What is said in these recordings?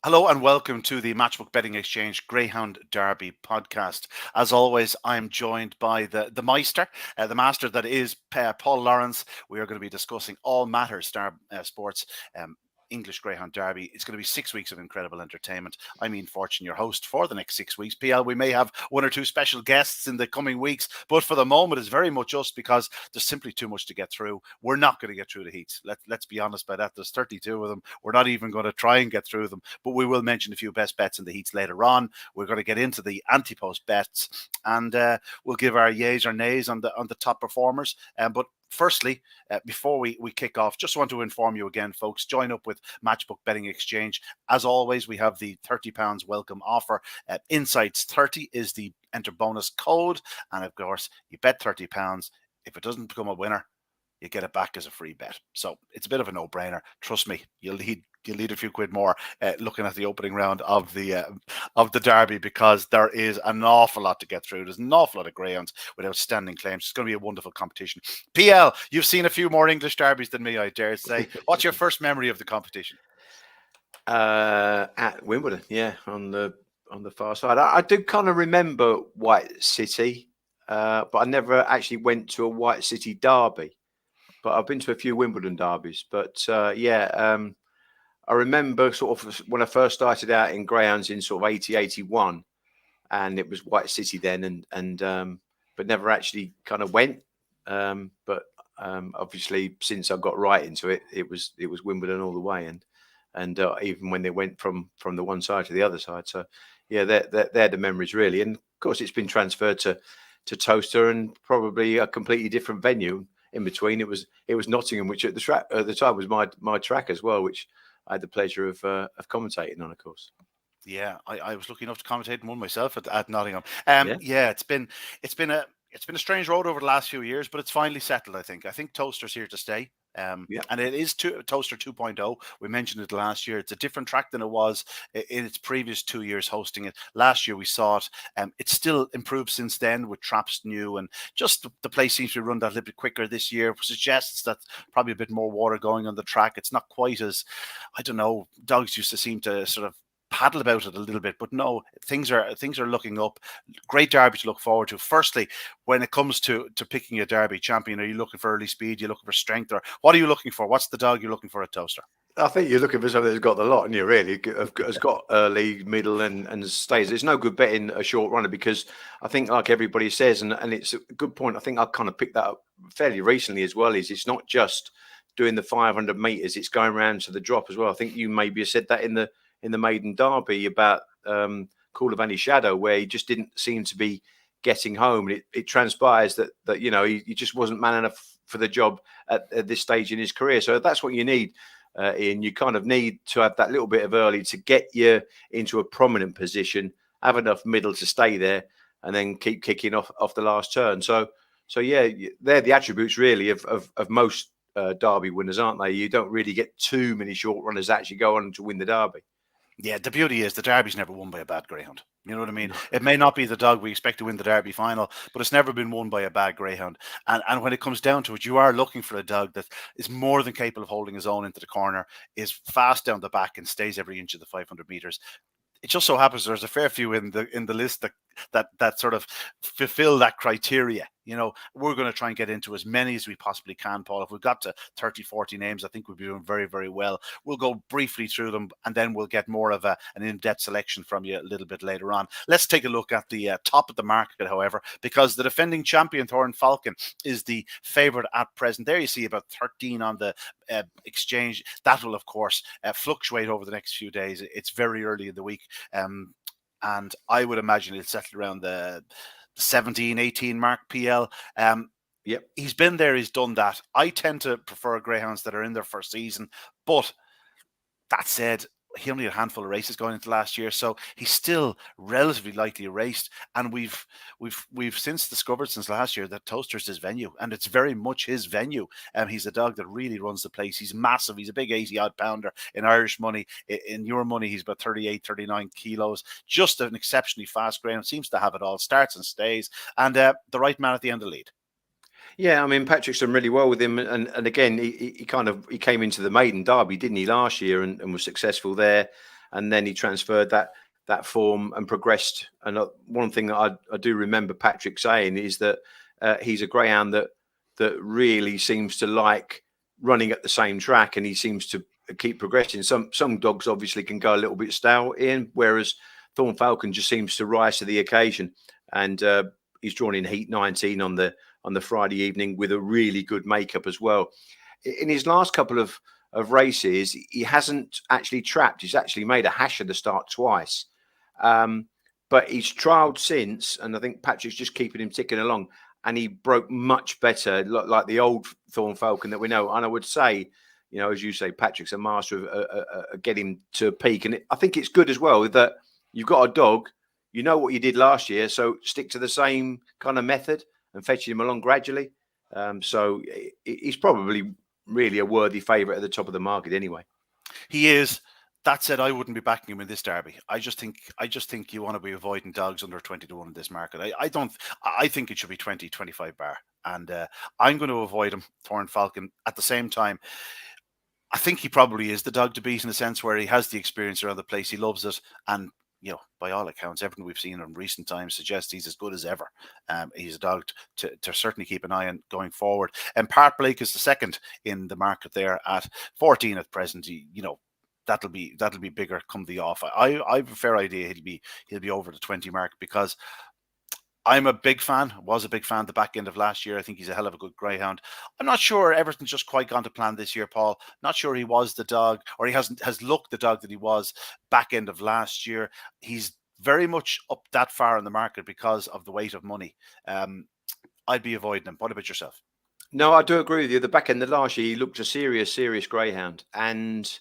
Hello and welcome to the Matchbook Betting Exchange Greyhound Derby podcast. As always, I am joined by the Meister, the master that is Paul Lawrence. We are going to be discussing all matters sports. English Greyhound Derby. It's going to be 6 weeks of incredible entertainment. I'm Ian Fortune, your host for the next 6 weeks. PL, we may have one or two special guests in the coming weeks, but for the moment, it's very much us because there's simply too much to get through. We're not going to get through the heats. Let's be honest by that. There's 32 of them. We're not even going to try and get through them, but we will mention a few best bets in the heats later on. We're going to get into the ante-post bets, and we'll give our yays or nays on the top performers. But firstly, before we kick off, just want to inform you again, folks, join up with Matchbook Betting Exchange. As always, we have the £30 welcome offer. Insights 30 is the enter bonus code. And of course, you bet £30. If it doesn't become a winner, you get it back as a free bet. So it's a bit of a no-brainer. Trust me, you'll need a few quid more looking at the opening round of the Derby, because there is an awful lot to get through. There's an awful lot of greyhounds with outstanding claims. It's going to be a wonderful competition. PL, you've seen a few more English derbies than me, I dare say. What's your first memory of the competition? At Wimbledon, yeah, on the far side. I do kind of remember White City, but I never actually went to a White City derby. But I've been to a few Wimbledon derbies. But I remember sort of when I first started out in greyhounds in sort of 80, 81, and it was White City then, but never actually kind of went. But obviously, since I got right into it, it was Wimbledon all the way, and even when they went from the one side to the other side. So yeah, they're the memories really. And of course, it's been transferred to Toaster and probably a completely different venue. In between, it was Nottingham, which at the time was my track as well, which I had the pleasure of commentating on, of course. Yeah, I was lucky enough to commentate on one myself at Nottingham. Yeah, It's been a strange road over the last few years, but it's finally settled. I think Toaster's here to stay. Yeah. And it is Toaster 2.0. We mentioned it last year. It's a different track than it was in its previous 2 years hosting it. Last year we saw it. It's still improved since then with traps new, and just the place seems to be run that a little bit quicker this year. Suggests that probably a bit more water going on the track. It's not quite as, I don't know, dogs used to seem to sort of paddle about it a little bit, but no, things are looking up. Great derby to look forward to. Firstly, when it comes to picking a derby champion, are you looking for early speed? Are you looking for strength, or what are you looking for? What's the dog you're looking for at Toaster? I think you're looking for something that's got the lot, and you really has got early, middle, and stays. It's no good betting a short runner, because I think, like everybody says, and it's a good point. I think I kind of picked that up fairly recently as well. Is it's not just doing the 500 meters; it's going around to the drop as well. I think you maybe said that in the maiden derby about Call of Any Shadow, where he just didn't seem to be getting home. And it transpires that he just wasn't man enough for the job at this stage in his career. So that's what you need. Ian, you kind of need to have that little bit of early to get you into a prominent position, have enough middle to stay there, and then keep kicking off the last turn. So yeah, they're the attributes really of most derby winners, aren't they? You don't really get too many short runners that actually go on to win the derby. Yeah, the beauty is the Derby's never won by a bad greyhound. You know what I mean? It may not be the dog we expect to win the Derby final, but it's never been won by a bad greyhound. And when it comes down to it, you are looking for a dog that is more than capable of holding his own into the corner, is fast down the back, and stays every inch of the 500 meters. It just so happens there's a fair few in the list that sort of fulfill that criteria. You know, we're going to try and get into as many as we possibly can, Paul. If we've got to 30, 40 names, I think we'll be doing very, very well. We'll go briefly through them, and then we'll get more of an in-depth selection from you a little bit later on. Let's take a look at the top of the market, however, because the defending champion, Thorn Falcon, is the favourite at present. There you see about 13 on the exchange. That will, of course, fluctuate over the next few days. It's very early in the week. And I would imagine it'll settle around the 17, 18 mark PL. Yep. He's been there, he's done that. I tend to prefer greyhounds that are in their first season, but that said, he only had a handful of races going into last year, so he's still relatively lightly raced. And we've since discovered since last year that Toaster's his venue, and it's very much his venue. He's a dog that really runs the place. He's massive. He's a big 80-odd pounder in Irish money. In your money, he's about 38, 39 kilos. Just an exceptionally fast greyhound. Seems to have it all. Starts and stays, and the right man at the end of the lead. Yeah, I mean, Patrick's done really well with him, and again, he came into the maiden derby, didn't he, last year, and was successful there. and then he transferred that form and progressed. And one thing that I do remember Patrick saying is that he's a greyhound that really seems to like running at the same track, and he seems to keep progressing. Some dogs obviously can go a little bit stale, Ian, whereas Thorn Falcon just seems to rise to the occasion. And he's drawn in heat 19 on the Friday evening with a really good makeup as well. In his last couple of races, he hasn't actually trapped. He's actually made a hash of the start twice. But he's trialled since, and I think Patrick's just keeping him ticking along. And he broke much better, like the old Thorn Falcon that we know. And I would say, as you say, Patrick's a master of getting to a peak. And I think it's good as well that you've got a dog, you know what you did last year, so stick to the same kind of method and fetching him along gradually. So he's probably really a worthy favourite at the top of the market anyway. He is. That said, I wouldn't be backing him in this derby. I just think you want to be avoiding dogs under 20 to 1 in this market. I think it should be 20, 25 bar. And I'm going to avoid him, Thorn Falcon. At the same time, I think he probably is the dog to beat in the sense where he has the experience around the place. He loves it. And, by all accounts, everything we've seen in recent times suggests he's as good as ever. He's a dog to certainly keep an eye on going forward. And Park Blake is the second in the market there at 14 at present. That'll be bigger come the off. I have a fair idea he'll be over the 20 mark, because I'm a big fan, was a big fan the back end of last year. I think he's a hell of a good greyhound. I'm not sure everything's just quite gone to plan this year, Paul. Not sure he was the dog, or he has looked the dog that he was back end of last year. He's very much up that far in the market because of the weight of money. I'd be avoiding him. What about yourself? No, I do agree with you. The back end of last year, he looked a serious greyhound. And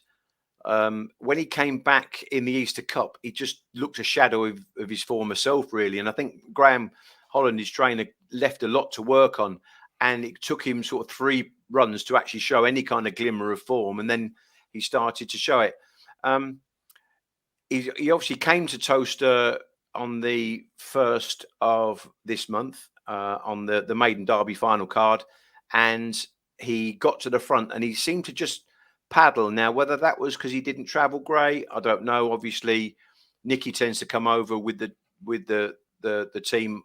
when he came back in the Easter Cup, he just looked a shadow of his former self, really. And I think Graham Holland, his trainer, left a lot to work on. And it took him sort of 3 runs to actually show any kind of glimmer of form. And then he started to show it. He obviously came to Toaster on the 1st of this month on the Maiden Derby final card. And he got to the front and he seemed to just paddle. Now, whether that was because he didn't travel great, I don't know. Obviously, Nicky tends to come over with the team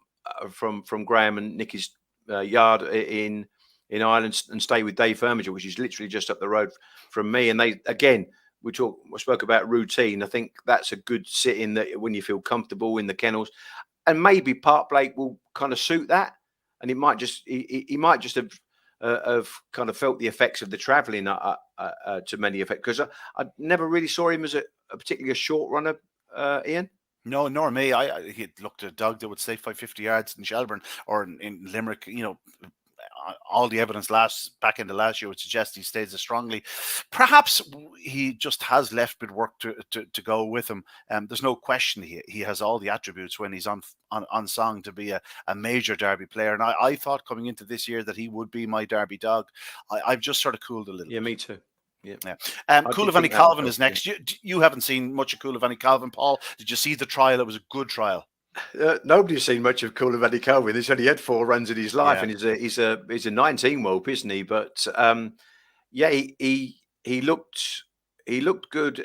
from Graham and Nicky's yard in Ireland and stay with Dave Firmager, which is literally just up the road from me. And they, again, we spoke about routine. I think that's a good sit-in that when you feel comfortable in the kennels, and maybe Park Blake will kind of suit that. And it might just he might just have kind of felt the effects of the travelling to many effects, because I never really saw him as a particularly a short runner, Ian. No, nor me. He looked at a dog that would stay 550 yards in Shelburne or in Limerick. All the evidence back into last year would suggest he stays as strongly. Perhaps he just has left bit work to go with him. There's no question he has all the attributes when he's on song to be a major Derby player. And I thought coming into this year that he would be my Derby dog. I've just sort of cooled a little. Yeah, me too. Yeah. Coulivanny Calvin is next. You haven't seen much of Coulivanny Calvin, Paul. Did you see the trial? It was a good trial. Nobody's seen much of Coulivanny Calvin. He's only had 4 runs in his life, and he's a 19 whelp, isn't he? But he looked good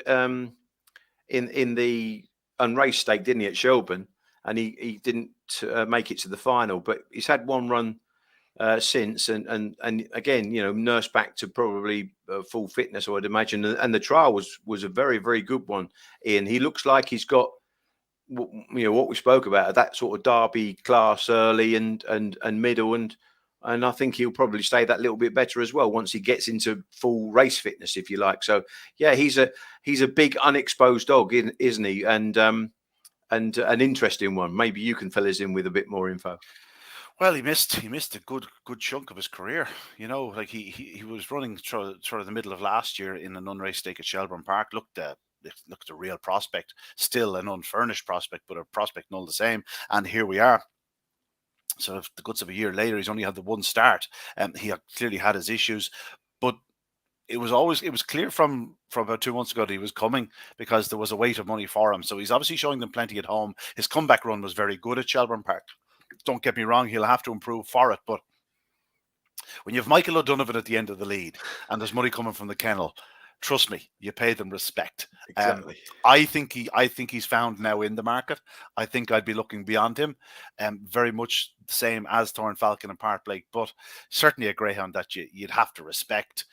in the unraced stake, didn't he, at Shelburne? And he didn't make it to the final, but he's had 1 run since, and again, nursed back to probably full fitness, I would imagine. And the trial was a very, very good one. Ian, he looks like he's got what we spoke about, that sort of Derby class early and middle, and I think he'll probably stay that little bit better as well once he gets into full race fitness, if you like. So yeah, he's a big unexposed dog, isn't he? And an interesting one. Maybe you can fill us in with a bit more info. Well, he missed a good chunk of his career. Like he was running sort of the middle of last year in an unraced stake at Shelburne Park. Looked a real prospect, still an unfurnished prospect, but a prospect none the same. And here we are. Sort of the guts of a year later, he's only had the 1 start. He clearly had his issues, but it was clear from about 2 months ago that he was coming, because there was a weight of money for him. So he's obviously showing them plenty at home. His comeback run was very good at Shelburne Park. Don't get me wrong, he'll have to improve for it, but when you have Michael O'Donovan at the end of the lead and there's money coming from the kennel, trust me, you pay them respect. Exactly. I think he's found now in the market. I think I'd be looking beyond him, very much the same as Thorn Falcon and Park Blake, but certainly a greyhound that you'd have to respect,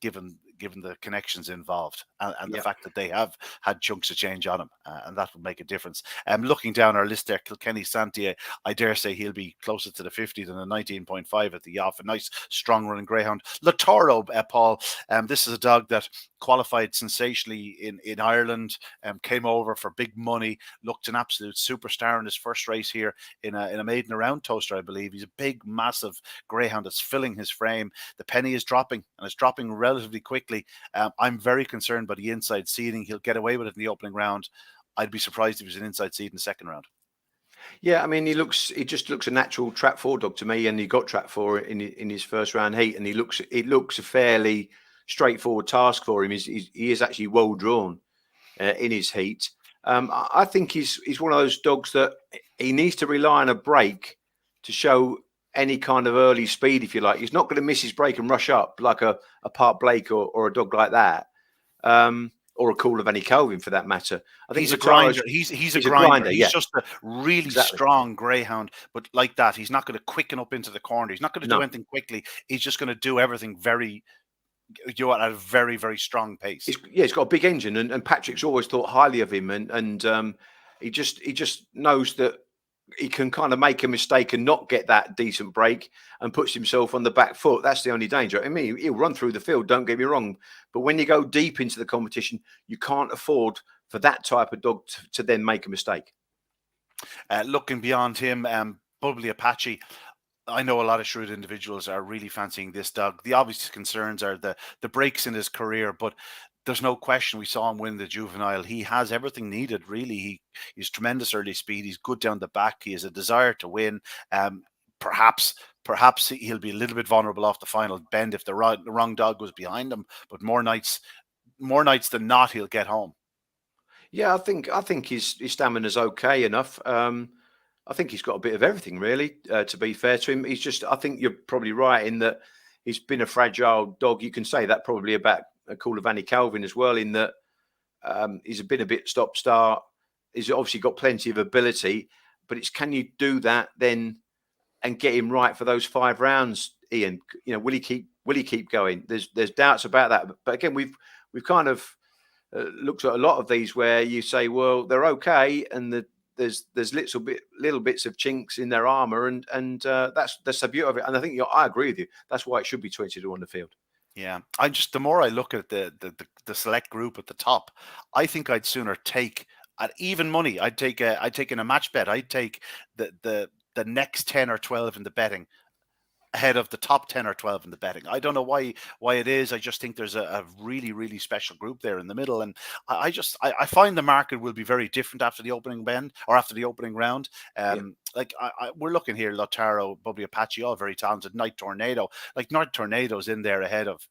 given the connections involved and the Yeah. fact that they have had chunks of change on him, and that would make a difference. Looking down our list there, Kilkenny Santia, I dare say he'll be closer to the 50 than a 19.5 at the off. A nice strong running greyhound. Latoro, Paul, this is a dog that qualified sensationally in Ireland, came over for big money, looked an absolute superstar in his first race here in a maiden around toaster, I believe. He's a big, massive greyhound that's filling his frame. The penny is dropping, and it's dropping relatively quickly. I'm very concerned by the inside seeding. He'll get away with it in the opening round. I'd be surprised if he was an inside seed in the second round. Yeah, I mean, he just looks a natural trap 4 dog to me, and he got trap 4 in his first round heat, and it looks a fairly straightforward task for him. He is actually well drawn in his heat. I think he's one of those dogs that he needs to rely on a break to show any kind of early speed, if you like. He's not going to miss his break and rush up like a Park Blake or a dog like that. Or a Call of Annie Kelvin for that matter. I think he's a grinder. He's a grinder. He's just a really strong greyhound, but like that, he's not going to quicken up into the corner. He's not going to do anything quickly. He's just going to do everything at a very, very strong pace. He's got a big engine, and Patrick's always thought highly of him, and he just knows that he can kind of make a mistake and not get that decent break and puts himself on the back foot. That's the only danger. I mean, he'll run through the field, don't get me wrong, but when you go deep into the competition, you can't afford for that type of dog to then make a mistake. Looking beyond him, Bubbly Apache, I know a lot of shrewd individuals are really fancying this dog. The obvious concerns are the breaks in his career, but there's no question we saw him win the juvenile. He has everything needed, really. He's tremendous early speed. He's good down the back. He has a desire to win. Perhaps he'll be a little bit vulnerable off the final bend if the wrong dog was behind him. But more nights than not, he'll get home. Yeah, I think his stamina's okay enough. I think he's got a bit of everything, really. To be fair to him, I think you're probably right in that he's been a fragile dog. You can say that probably about a Call of Annie Calvin as well, in that he's been a bit stop-start. He's obviously got plenty of ability, but it's can you do that then and get him right for those 5 rounds, Ian? You know, will he keep going? There's doubts about that, but again, we've kind of looked at a lot of these where you say, well, they're okay, and there's little bits of chinks in their armor, and that's the beauty of it. And I think I agree with you. That's why it should be 22 on the field. Yeah, the more I look at the select group at the top, I think I'd sooner take at even money. I'd take in a match bet. I'd take the next 10 or 12 in the betting ahead of the top 10 or 12 in the betting. I don't know why it is. I just think there's a really, really special group there in the middle. And I find the market will be very different after the opening bend or after the opening round. Like we're looking here, Lotaro, Bubbly Apache, all very talented. Night Tornado, like Night Tornado's in there ahead of,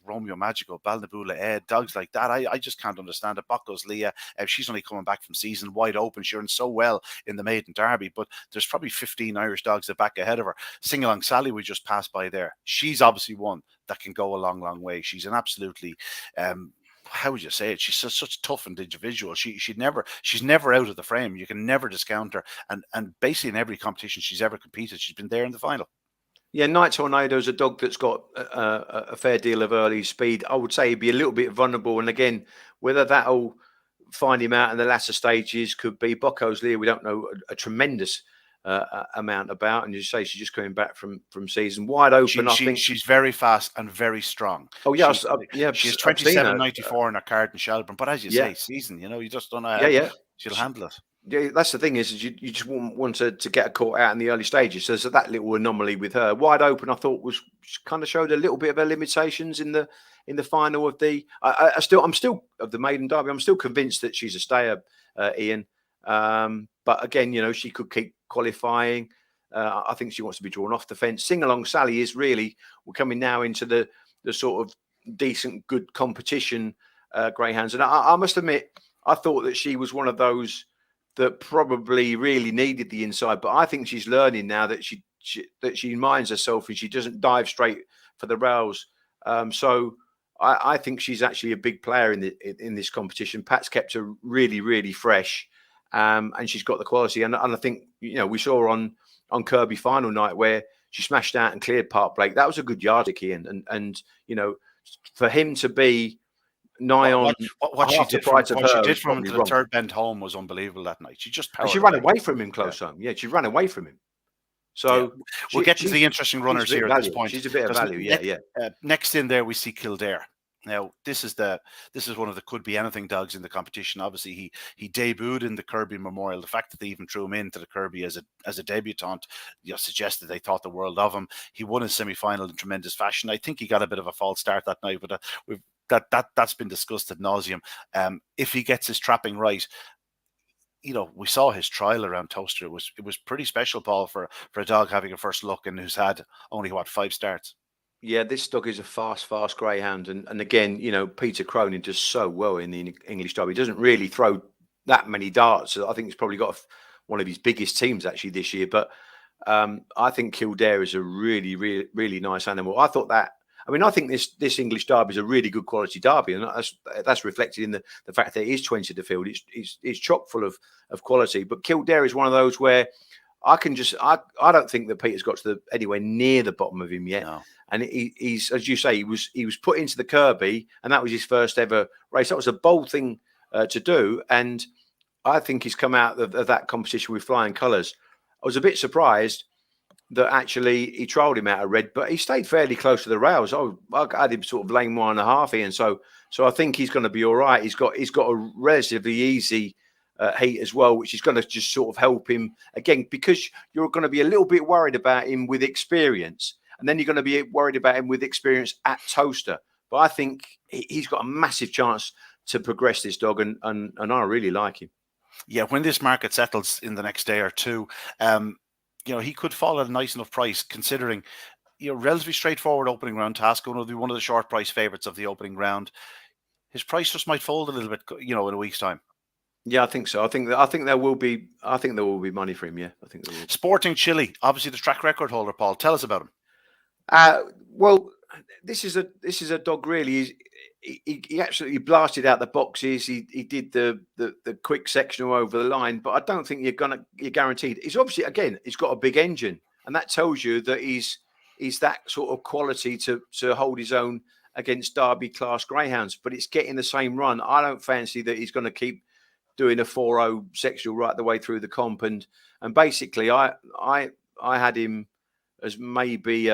Romeo Magico, Balnabula Ed, dogs like that. I just can't understand it. Bocco's Leah, she's only coming back from season wide open. She earned so well in the maiden derby, but there's probably 15 Irish dogs that back ahead of her. Sing Along Sally, we just passed by there. She's obviously one that can go a long, long way. She's an absolutely, how would you say it? She's such a tough individual. She's never out of the frame. You can never discount her. And basically in every competition she's ever competed, she's been there in the final. Yeah, Night Tornado is a dog that's got a fair deal of early speed. I would say he'd be a little bit vulnerable. And again, whether that'll find him out in the latter stages could be. Bocco's Leah, we don't know a tremendous amount about. And you say she's just coming back from season wide open. I think she's very fast and very strong. Oh yeah, she's 27.94 in her card in Shelburne. But as you say, season, you just don't know how she'll handle it. Yeah, that's the thing is you just want to get a caught out in the early stages. So that little anomaly with her wide open, I thought was kind of showed a little bit of her limitations in the final of the. I'm still of the maiden derby. I'm still convinced that she's a stayer, Ian. But again, she could keep qualifying. I think she wants to be drawn off the fence. Sing Along Sally is really we're coming now into the sort of decent, good competition greyhounds, and I must admit I thought that she was one of those that probably really needed the inside, but I think she's learning now that she minds herself and she doesn't dive straight for the rails. So I think she's actually a big player in this competition. Pat's kept her really, really fresh, and she's got the quality. And I think we saw her on Kirby final night where she smashed out and cleared Park Blake. That was a good yardstick, Ian. And for him to be nigh on what she half the did from price of what she her did is from probably the wrong. third bend home was unbelievable that night. She just And powered she ran away from him close home. Yeah, she ran away from him. So we'll get into the interesting runners here at this point. She's a bit of value. Next in there we see Kildare. Now this is one of the could be anything dogs in the competition. Obviously he debuted in the Kirby Memorial. The fact that they even threw him into the Kirby as a debutant, suggested they thought the world of him. He won his semi-final in tremendous fashion. I think he got a bit of a false start that night, but that's been discussed ad nauseum. If he gets his trapping right, we saw his trial around Toaster. It was pretty special, Paul, for a dog having a first look and who's had only 5 starts. Yeah, this dog is a fast greyhound, and again, Peter Cronin does so well in the English Derby. He doesn't really throw that many darts. I think he's probably got one of his biggest teams actually this year. But I think Kildare is a really, really, really nice animal. I think this English Derby is a really good quality derby, and that's reflected in the fact that it is 20 to field. It's chock full of quality. But Kildare is one of those where I don't think that Peter's got anywhere near the bottom of him yet. No. And he's, as you say, he was put into the Kirby, and that was his first ever race. That was a bold thing to do, and I think he's come out of that competition with flying colours. I was a bit surprised that actually he trialled him out of red, but he stayed fairly close to the rails. I had him sort of lane 1.5, Ian. So I think he's going to be all right. He's got a relatively easy heat as well, which is going to just sort of help him again, because you're going to be a little bit worried about him with experience, and then you're going to be worried about him with experience at Toaster. But I think he's got a massive chance to progress this dog, and I really like him. Yeah, when this market settles in the next day or two, he could fall at a nice enough price, considering relatively straightforward opening round task. Going to be one of the short price favourites of the opening round. His price just might fold a little bit, in a week's time. Yeah, I think so. I think there will be money for him. Yeah, I think there will. Sporting Chile, obviously the track record holder. Paul, tell us about him. Well, this is a dog really. He absolutely blasted out the boxes. He did the quick sectional over the line, but I don't think you're guaranteed. He's obviously, again, he's got a big engine, and that tells you that he's that sort of quality to hold his own against Derby class greyhounds. But it's getting the same run. I don't fancy that he's going to keep doing a 4.0 sectional right the way through the comp, and basically I had him as maybe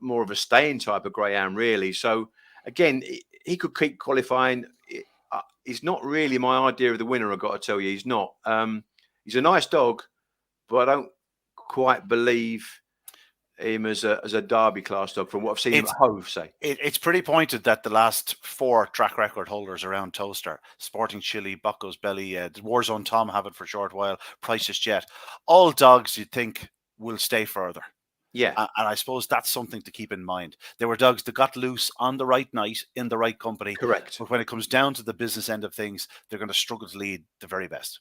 more of a staying type of greyhound, really. So again, he could keep qualifying. He's not really my idea of the winner, I've got to tell you. He's not. He's a nice dog, but I don't quite believe him as a Derby class dog from what I've seen Hove say. It's pretty pointed that the last 4 track record holders around Toaster, Sporting Chile, Bucko's Belly, Warzone Tom have it for a short while, Price's Jet, all dogs you'd think will stay further. Yeah. And I suppose that's something to keep in mind. There were dogs that got loose on the right night in the right company. Correct. But when it comes down to the business end of things, they're going to struggle to lead the very best.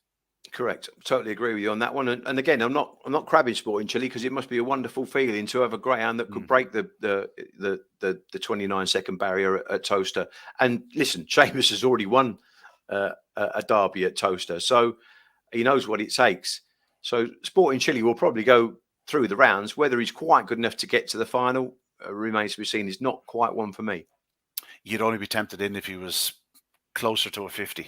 Correct. Totally agree with you on that one. And again, I'm not crabbing Sporting Chile, because it must be a wonderful feeling to have a greyhound that could break the 29-second barrier at Toaster. And listen, Seamus has already won a derby at Toaster, so he knows what it takes. So Sporting Chile will probably go through the rounds. Whether he's quite good enough to get to the final remains to be seen. Is not quite one for me. You'd only be tempted in if he was closer to a 50.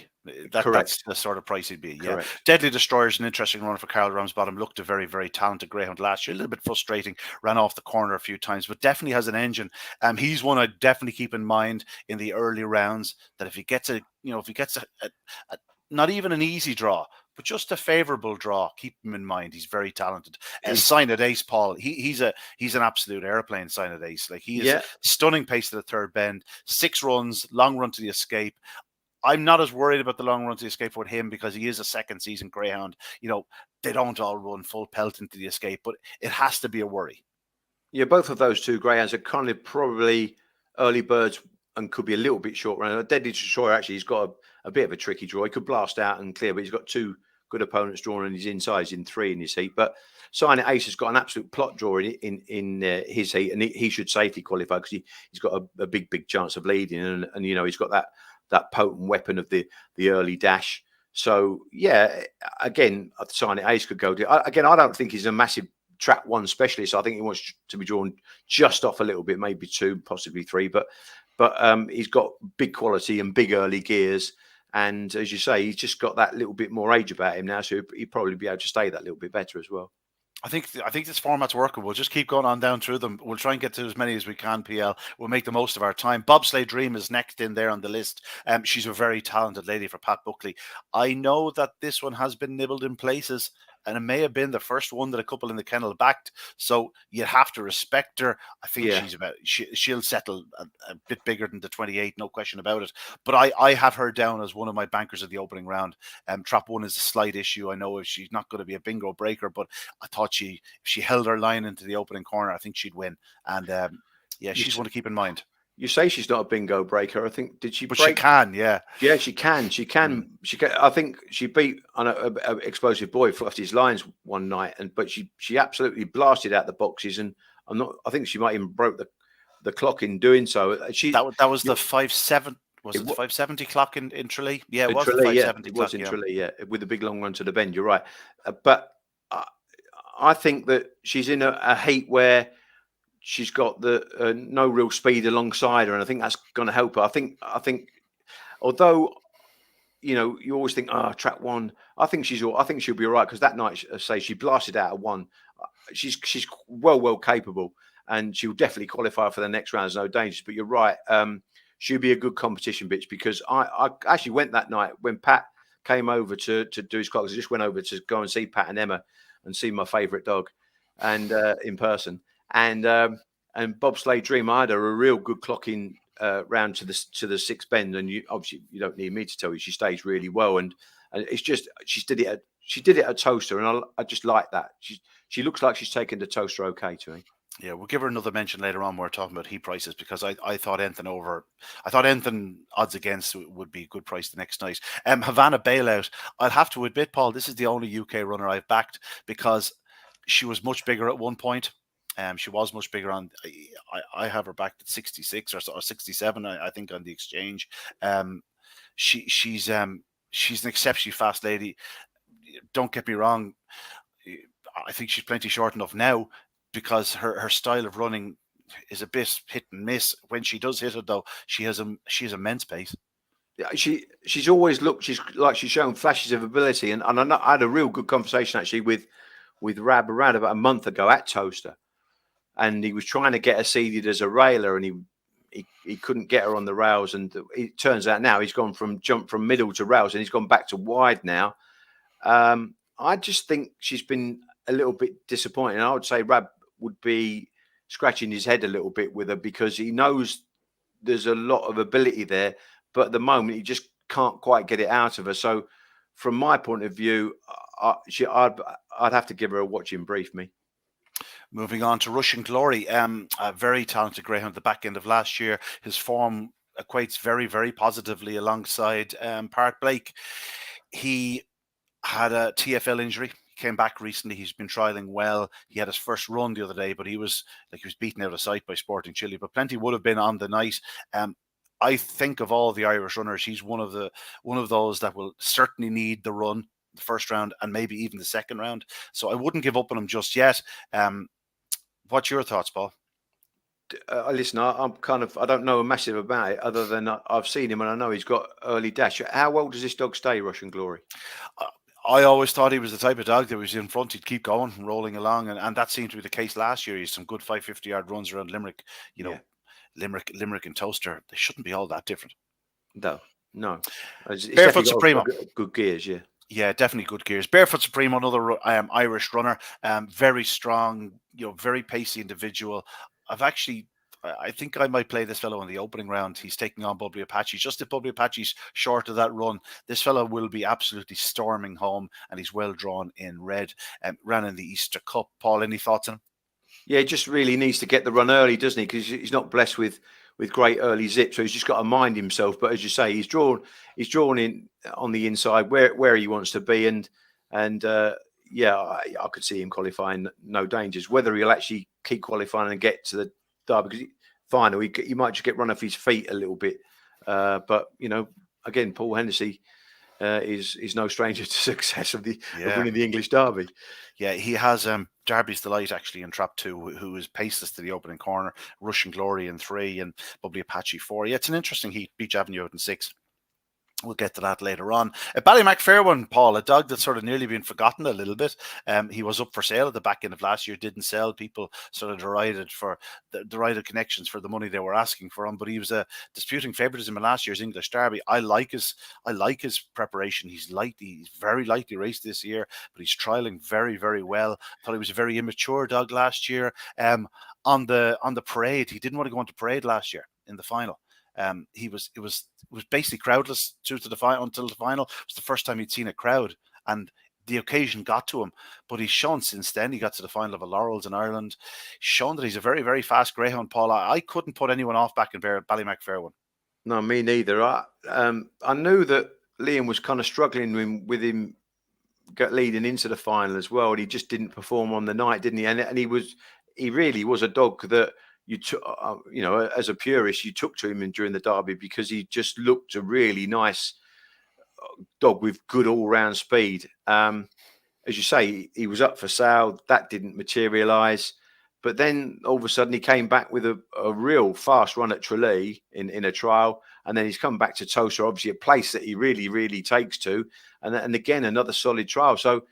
Correct. That's the sort of price he'd be. Yeah. Correct. Deadly Destroyer is an interesting run for Carl Ramsbottom. Looked a very, very talented greyhound last year. A little bit frustrating. Ran off the corner a few times, but definitely has an engine. He's one I'd definitely keep in mind in the early rounds. That if he gets a not even an easy draw, but just a favourable draw, keep him in mind. He's very talented. Sign at Ace, Paul. He's an absolute airplane. Sign at Ace. Like, he is stunning pace to the third bend. 6 runs, long run to the escape. I'm not as worried about the long run to the escape with him, because he is a second season greyhound. They don't all run full pelt into the escape, but it has to be a worry. Yeah, both of those two greyhounds are kind of probably early birds and could be a little bit short run. Deadly Destroyer, actually, he's got a bit of a tricky draw. He could blast out and clear, but he's got 2 good opponents drawn on his inside. He's in 3 in his heat. But Sign It Ace has got an absolute plot draw in his heat, and he should safely qualify because he's got a big chance of leading, and he's got that potent weapon of the early dash. So yeah, again, Sign It Ace could go. Again, I don't think he's a massive track 1 specialist. I think he wants to be drawn just off a little bit, maybe 2, possibly 3. But he's got big quality and big early gears. And as you say, he's just got that little bit more age about him now, so he'd probably be able to stay that little bit better as well. I think this format's working. We'll just keep going on down through them. We'll try and get to as many as we can, PL. We'll make the most of our time. Bobsleigh Dream is next in there on the list. She's a very talented lady for Pat Buckley. I know that this one has been nibbled in places, and it may have been the first one that a couple in the kennel backed. So you have to respect her. I think she'll settle a bit bigger than the 28, no question about it. But I have her down as one of my bankers of the opening round. Trap 1 is a slight issue. I know if she's not going to be a bingo breaker, but I thought if she held her line into the opening corner, I think she'd win. And she's one to keep in mind. You say she's not a bingo breaker. I think did she? But she can, yeah. Yeah, she can. She can. She can. I think she beat on a explosive boy, fluffed his lines one night, but she absolutely blasted out the boxes, and I think she might even broke the clock in doing so. That was the 5.7. Was it the 570 clock in Tralee? Yeah, it was Tralee, the 570 it clock. was in Tralee, yeah, with a big long run to the bend. You're right, but I think that she's in a heat where she's got the no real speed alongside her, and I think that's going to help her. I think, although you always think, track 1. I think she'll be all right because that night, say she blasted out at 1. She's well capable, and she'll definitely qualify for the next round. There's no dangers. But you're right, she'll be a good competition bitch because I actually went that night when Pat came over to do his clocks. I just went over to go and see Pat and Emma and see my favourite dog, and in person. And Bobsleigh Dream, I had a real good clocking round to the 6th bend, and you don't need me to tell you she stays really well, and it's just she did it at Toaster, and I just like that. She looks like she's taken the Toaster okay to me. Yeah, we'll give her another mention later on. We're talking about heat prices because I thought Enthon odds against would be a good price the next night. Havana Bailout, I'll have to admit, Paul, this is the only UK runner I've backed because she was much bigger at one point. She was much bigger on. I have her backed at 66 or 67. I think on the exchange. She's an exceptionally fast lady. Don't get me wrong. I think she's plenty short enough now because her style of running is a bit hit and miss. When she does hit it, though, she has immense pace. Yeah, she's always looked. She's shown flashes of ability, and I had a real good conversation actually with Rab around about a month ago at Toaster. And he was trying to get her seeded as a railer, and he couldn't get her on the rails. And it turns out now he's gone from middle to rails, and he's gone back to wide now. I just think she's been a little bit disappointing. I would say Rab would be scratching his head a little bit with her because he knows there's a lot of ability there, but at the moment he just can't quite get it out of her. So from my point of view, I'd have to give her a watching brief, me. Moving on to Russian Glory, a very talented greyhound at the back end of last year. His form equates very, very positively alongside Park Blake. He had a TFL injury. He came back recently. He's been trialing well. He had his first run the other day, but he was beaten out of sight by Sporting Chile. But plenty would have been on the night. I think of all the Irish runners, he's one of those that will certainly need the run, the first round, and maybe even the second round. So I wouldn't give up on him just yet. What's your thoughts, Paul? Listen, I don't know a massive about it other than I've seen him and I know he's got early dash. How well does this dog stay, Russian Glory? I always thought he was the type of dog that was in front. He'd keep going and rolling along, and that seemed to be the case last year. He had some good 550-yard runs around Limerick. Limerick and Toaster, they shouldn't be all that different. No. It's Barefoot Supremo, good gears, yeah. Yeah, definitely good gears. Barefoot Supremo, another Irish runner, very strong, very pacey individual. I think I might play this fellow in the opening round. He's taking on Bubbly Apache. Just if Bubbly Apache's short of that run, this fellow will be absolutely storming home, and he's well drawn in red. Ran in the Easter Cup. Paul, any thoughts on him? Yeah, he just really needs to get the run early, doesn't he? Because he's not blessed with great early zip, so he's just got to mind himself. But as you say, he's drawn in on the inside where he wants to be, and And yeah, I could see him qualifying, no dangers. Whether he'll actually keep qualifying and get to the Derby because final, he might just get run off his feet a little bit. But again, Paul Hennessy is no stranger to success of winning the English Derby. Yeah, he has Derby's Delight actually in Trap 2, who is paceless to the opening corner, Russian Glory in 3, and Bubbly Apache 4. Yeah, it's an interesting heat. Beach Avenue out in 6. We'll get to that later on. Ballymac one, Paul, a dog that's sort of nearly been forgotten a little bit. He was up for sale at the back end of last year, didn't sell. People sort of derided for derided connections for the money they were asking for him, but he was a disputing favouritism in last year's English Derby. I like his preparation. He's very lightly raced this year, but he's trialling very, very well. Thought he was a very immature dog last year. On the parade, he didn't want to go into parade last year in the final. It was basically crowdless until the final. It was the first time he'd seen a crowd, and the occasion got to him. But he's shown since then. He got to the final of a Laurels in Ireland. He's shown that he's a very, very fast greyhound, Paul. I couldn't put anyone off back in Ballymac Fairway. No, me neither. I knew that Liam was kind of struggling with him leading into the final as well, and he just didn't perform on the night, didn't he? And he really was a dog that you took, as a purist, you took to him during the Derby because he just looked a really nice dog with good all-round speed. As you say, he was up for sale. That didn't materialise. But then all of a sudden he came back with a real fast run at Tralee in a trial. And then he's come back to Toaster, obviously a place that he really, really takes to. And again, another solid trial. So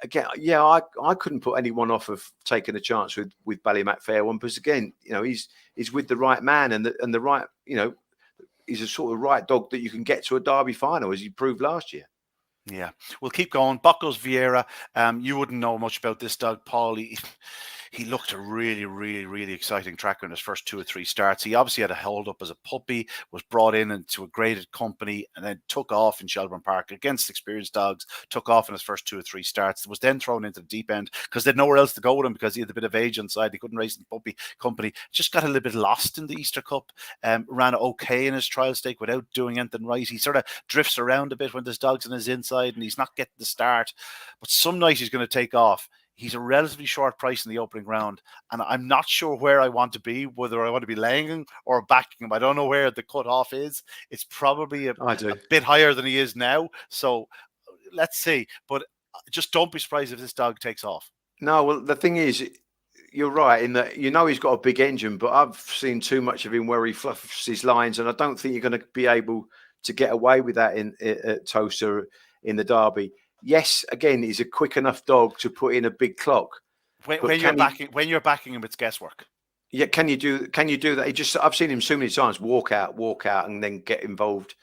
again, yeah, I couldn't put anyone off of taking a chance with Ballymac Fairway because again, he's with the right man and the right, he's a sort of right dog that you can get to a Derby final as he proved last year. Yeah, we'll keep going. Buckles Vieira. You wouldn't know much about this dog, Paul. He looked a really, really, really exciting tracker in his first 2 or 3 starts. He obviously had a hold up as a puppy, was brought in into a graded company, and then took off in Shelburne Park against experienced dogs, took off in his first 2 or 3 starts, was then thrown into the deep end because they had nowhere else to go with him because he had a bit of age inside. He couldn't race in the puppy company. Just got a little bit lost in the Easter Cup, ran okay in his trial stake without doing anything right. He sort of drifts around a bit when there's dogs on his inside and he's not getting the start. But some night he's going to take off. He's a relatively short price in the opening round, and I'm not sure where I want to be, whether I want to be laying him or backing him. I don't know where the cutoff is. It's probably a bit higher than he is now. So let's see. But just don't be surprised if this dog takes off. No, well, the thing is, you're right in that he's got a big engine, but I've seen too much of him where he fluffs his lines, and I don't think you're going to be able to get away with that at Toaster in the Derby. Yes, again, he's a quick enough dog to put in a big clock. When you're backing him, it's guesswork. Yeah, can you do that? I've seen him so many times walk out, and then get involved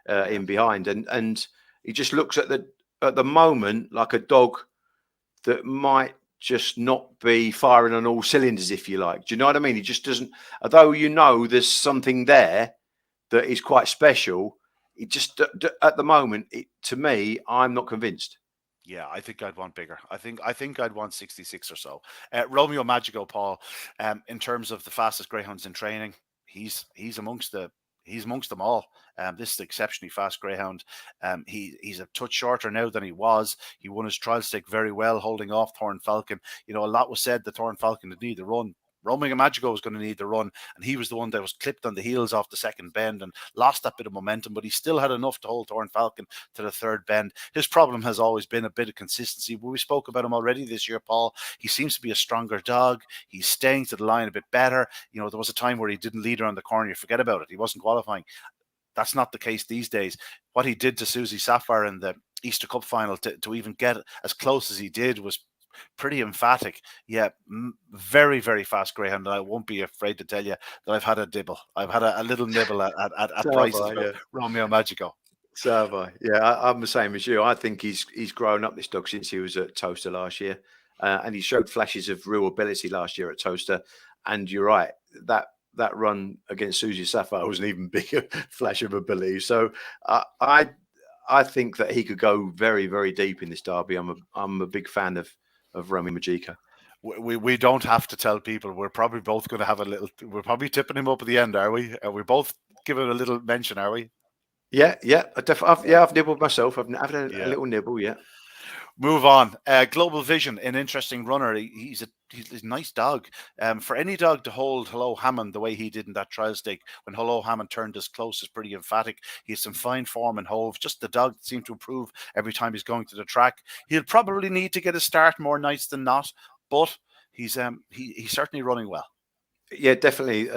in behind, and he just looks at the moment like a dog that might just not be firing on all cylinders, if you like. Do you know what I mean? He just doesn't. Although there's something there that is quite special. It just at the moment, to me, I'm not convinced. Yeah, I think I'd want bigger. I think I'd want 66 or so. Romeo Magico, Paul, in terms of the fastest greyhounds in training, he's amongst them all. This is an exceptionally fast greyhound. He's a touch shorter now than he was. He won his trial stake very well, holding off Thorn Falcon. A lot was said that Thorn Falcon would need the run. Romeo Magico was going to need the run, and he was the one that was clipped on the heels off the second bend and lost that bit of momentum, but he still had enough to hold Thorn Falcon to the third bend. His problem has always been a bit of consistency. We spoke about him already this year, Paul. He seems to be a stronger dog. He's staying to the line a bit better. There was a time where he didn't lead around the corner. You forget about it. He wasn't qualifying. That's not the case these days. What he did to Susie Sapphire in the Easter Cup final to even get as close as he did was pretty emphatic. Yeah, very, very fast greyhound. And I won't be afraid to tell you that I've had a dibble. I've had a little nibble at prices. Yeah. Romeo Magico. So have I. Yeah, I'm the same as you. I think he's grown up, this dog, since he was at Toaster last year. And he showed flashes of real ability last year at Toaster. And you're right, that run against Susie Sapphire was an even bigger flash of ability. So I think that he could go very, very deep in this Derby. I'm a big fan of Romeo Magico. We don't have to tell people. We're probably both going to have we're probably tipping him up at the end, are we? Are we both giving a little mention, are we? Yeah. I've nibbled myself. I've had a little nibble, yeah. Move on. Global Vision, an interesting runner. He's a nice dog. For any dog to hold Hello Hammond the way he did in that trial stake when Hello Hammond turned as close is pretty emphatic. He has some fine form and hove. Just the dog that seemed to improve every time he's going to the track. He'll probably need to get a start more nights than not, but he's certainly running well. Yeah, definitely.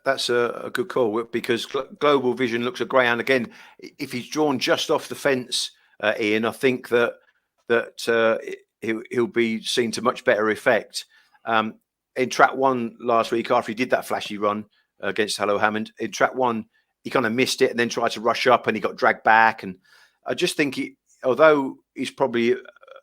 That's a good call because Global Vision looks at greyhound again. If he's drawn just off the fence, Ian, I think that he'll be seen to much better effect. In track one last week, after he did that flashy run against Hello Hammond, in track one he kind of missed it and then tried to rush up and he got dragged back. And I just think although he's probably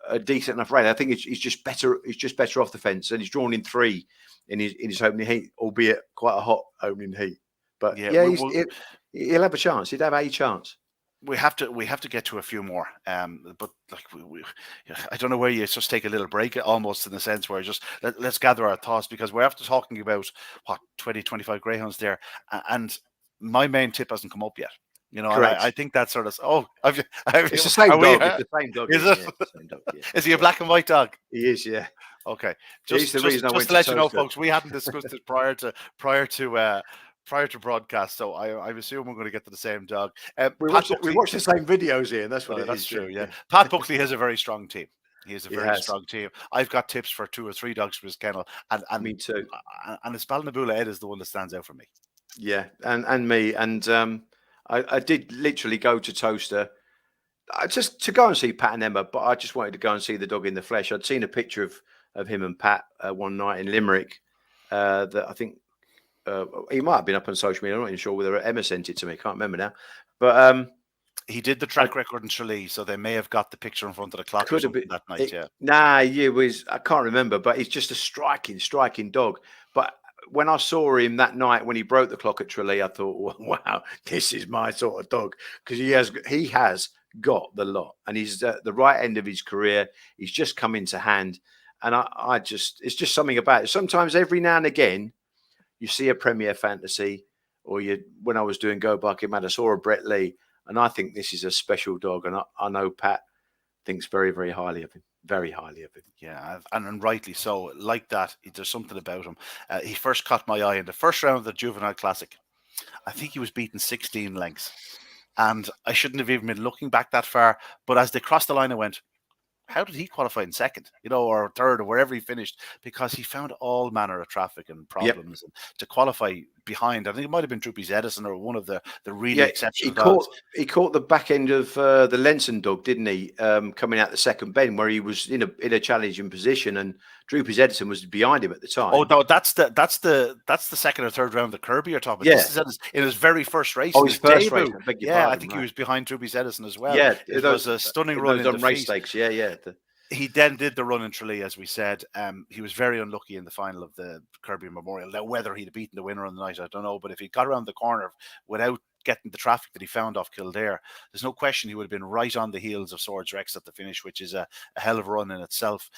a decent enough rider, I think he's just better. He's just better off the fence, and he's drawn in 3 in his opening heat, albeit quite a hot opening heat. But he'll have a chance. He'd have a chance. We have to get to a few more, but like I don't know where you just take a little break, almost in the sense where just let's gather our thoughts, because we're after talking about 20-25 greyhounds there, and my main tip hasn't come up yet. You know, I think that's sort of it's the same dog. It's the same dog. Is it? Yeah, same dog, yeah. Is he a black and white dog? He is, yeah. Okay. Just to let you know, folks, we hadn't discussed it prior to broadcast, so I assume we're going to get to the same dog. We watch the same videos here, and that's what that's true. Yeah, Pat Buckley has a very strong team. He has a very strong team. I've got tips for 2 or 3 dogs for his kennel, and me too. And Espalnabula Ed is the one that stands out for me. Yeah, and me, and I did literally go to Toaster just to go and see Pat and Emma, but I just wanted to go and see the dog in the flesh. I'd seen a picture of him and Pat one night in Limerick that I think he might have been up on social media. I'm not even sure whether Emma sent it to me. Can't remember now. But he did the track record in Tralee, so they may have got the picture in front of the clock could have been that night. I can't remember, but he's just a striking dog. But when I saw him that night when he broke the clock at Tralee, I thought, wow, this is my sort of dog, because he has got the lot, and he's at the right end of his career. He's just come into hand, and it's just something about it. Sometimes every now and again, you see a Premier Fantasy, or when I was doing Go Bucket Mad, I saw a Brett Lee, and I think this is a special dog, and I know Pat thinks very, very highly of him. Very highly of him. Yeah, and rightly so. Like that, there's something about him. He first caught my eye in the first round of the Juvenile Classic. I think he was beaten 16 lengths. And I shouldn't have even been looking back that far. But as they crossed the line, I went, how did he qualify in second, or third, or wherever he finished? Because he found all manner of traffic and problems. And to qualify behind, I think it might have been Droopy's Edison or one of the really exceptional dogs. He caught the back end of the Lenson dog, didn't he? Coming out the second bend, where he was in a challenging position, and Droopy's Edison was behind him at the time. Oh no, that's the second or third round of Kirby you're talking about. Yeah. This is in his very first race. Oh, his first race. I think he was behind Droopy's Edison as well. Yeah, it was a stunning run in the race stakes. Yeah. He then did the run in Tralee, as we said. He was very unlucky in the final of the Kirby Memorial. Now, whether he'd beaten the winner on the night, I don't know. But if he got around the corner without getting the traffic that he found off Kildare, there's no question he would have been right on the heels of Swords Rex at the finish, which is a hell of a run in itself.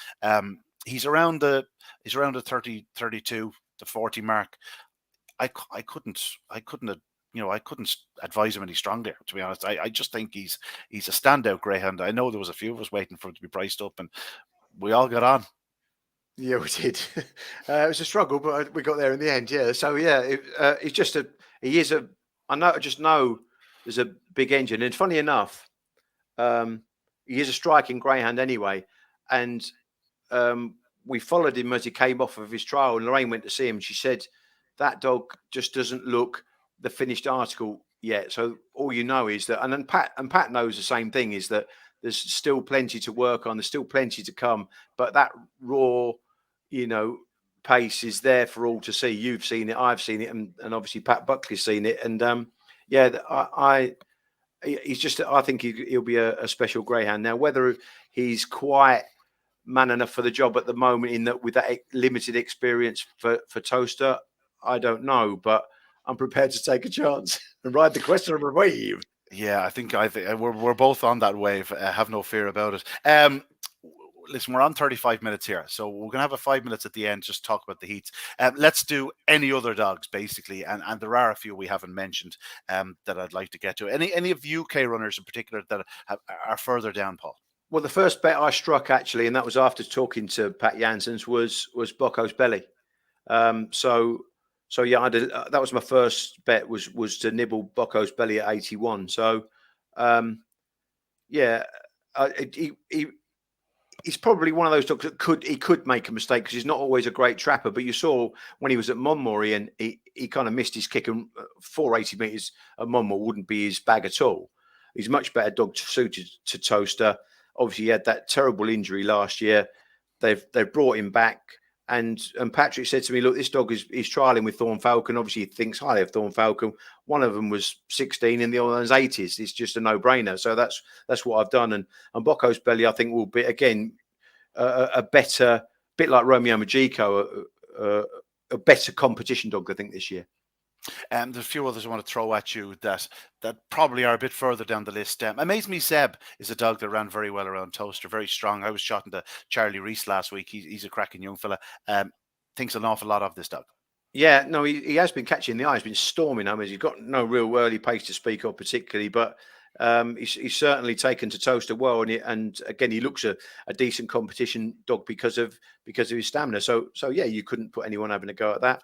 He's around the 30, 32, the 40 mark. I couldn't advise him any stronger, to be honest. I just think he's a standout greyhound. I know there was a few of us waiting for him to be priced up, and we all got on. Yeah, we did. It was a struggle, but we got there in the end. Yeah. So yeah, I just know there's a big engine, and funny enough, he is a striking greyhound anyway, and we followed him as he came off of his trial, and Lorraine went to see him. She said that dog just doesn't look the finished article yet. So all you know is that, and Pat knows the same thing, is that there's still plenty to work on. There's still plenty to come, but that raw, pace is there for all to see. You've seen it, I've seen it, and obviously Pat Buckley's seen it. And I think he'll be a special greyhound. Now, whether he's quite man enough for the job at the moment, with that limited experience for Toaster, I don't know, but I'm prepared to take a chance and ride the questionable wave. Yeah, I think we're both on that wave. Have no fear about it. Listen, we're on 35 minutes here, so we're going to have 5 minutes at the end just talk about the heats. Let's do any other dogs, basically, and there are a few we haven't mentioned that I'd like to get to. Any of the UK runners in particular that are further down, Paul? Well, the first bet I struck actually, and that was after talking to Pat Janssens, was Bocco's Belly. So yeah, I did, that was my first bet was to nibble Bocco's Belly at 81. So yeah, he's probably one of those dogs that could make a mistake because he's not always a great trapper. But you saw when he was at Monmouth and he kind of missed his kick, and 480 metres at Monmouth wouldn't be his bag at all. He's a much better dog suited to Toaster. Obviously, he had that terrible injury last year. They've brought him back. And Patrick said to me, look, this dog is trialling with Thorn Falcon. Obviously, he thinks highly of Thorn Falcon. One of them was 16 and the other one's 80s. It's just a no-brainer. So that's what I've done. And Bocco's Belly, I think, will be, again, a better, bit like Romeo Majiko, a better competition dog, I think, this year. There's a few others I want to throw at you that probably are a bit further down the list. Amaze Me Seb is a dog that ran very well around Toaster, very strong. I was chatting to Charlie Reese last week. He's a cracking young fella. Thinks an awful lot of this dog. Yeah, no, he has been catching the eye. He's been storming. I mean, he's got no real early pace to speak of particularly, but he's certainly taken to Toaster well. And again, he looks a decent competition dog because of his stamina. So yeah, you couldn't put anyone having a go at that.